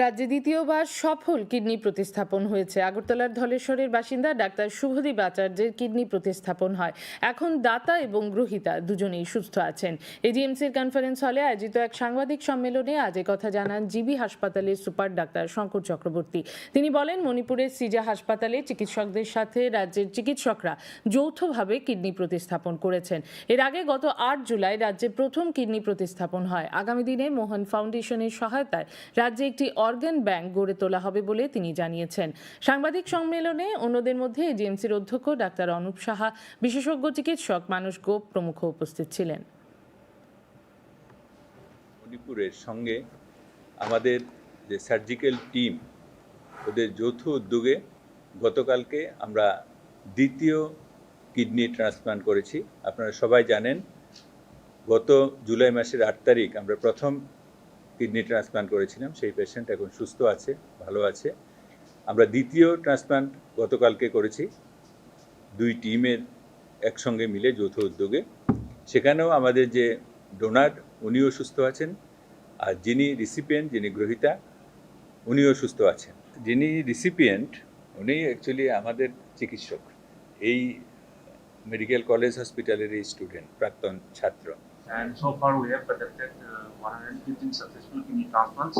রাজ্যে দ্বিতীয়বার সফল কিডনি প্রতিস্থাপন হয়েছে। আগরতলার ধলেশ্বরের বাসিন্দা ডাক্তার শুভদীপ আচার্যের কিডনি প্রতিস্থাপন হয়। এখন দাতা এবং গ্রহীতা দুজনেই সুস্থ আছেন। এজিএমসির কনফারেন্স হলে আয়োজিত এক সাংবাদিক সম্মেলনে আজ কথা জানান জিবি হাসপাতালের সুপার ডাক্তার শঙ্কর চক্রবর্তী। তিনি বলেন, মণিপুরের সিজা হাসপাতালে চিকিৎসকদের সাথে রাজ্যের চিকিৎসকরা যৌথভাবে কিডনি প্রতিস্থাপন করেছেন। এর আগে গত 8 জুলাই রাজ্যে প্রথম কিডনি প্রতিস্থাপন হয়। আগামী দিনে মোহন ফাউন্ডেশনের সহায়তায় রাজ্যে একটি অর্গান ব্যাংক গড়ে তোলা হবে বলে তিনি জানিয়েছেন। সাংবাদিক সম্মেলনে অন্যদের মধ্যে এজিএমসির অধ্যক্ষ ডাক্তার অনুপ সাহা, বিশেষজ্ঞ চিকিৎসক মানস গোপ প্রমুখ উপস্থিত ছিলেন। মণিপুরের সঙ্গে আমাদের যে সার্জিক্যাল টিম, ওদের যৌথ উদ্যোগে গতকালকে আমরা দ্বিতীয় কিডনি ট্রান্সপ্লান্ট করেছি। আপনারা সবাই জানেন, গত জুলাই মাসের 8 তারিখ আমরা প্রথম কিডনি ট্রান্সপ্লান্ট করেছিলাম। সেই পেশেন্ট এখন সুস্থ আছে, ভালো আছে। আমরা দ্বিতীয় ট্রান্সপ্লান্ট গতকালকে করেছি, দুই টিমের একসঙ্গে মিলে যৌথ উদ্যোগে। সেখানেও আমাদের যে ডোনার, উনিও সুস্থ আছেন, আর যিনি রিসিপিয়েন্ট, যিনি গ্রহীতা, উনিও সুস্থ আছেন। যিনি রিসিপিয়েন্ট উনি অ্যাকচুয়ালি আমাদের চিকিৎসক, এই মেডিকেল কলেজ হসপিটালের এই স্টুডেন্ট, প্রাক্তন ছাত্র। And so far we have conducted 115 successful kidney transplants,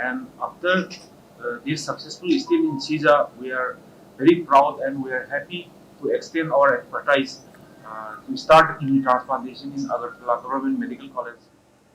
and after this successful still in CISA, we are very proud and we are happy to extend our expertise to start kidney transplantation in Agartala Government Medical College.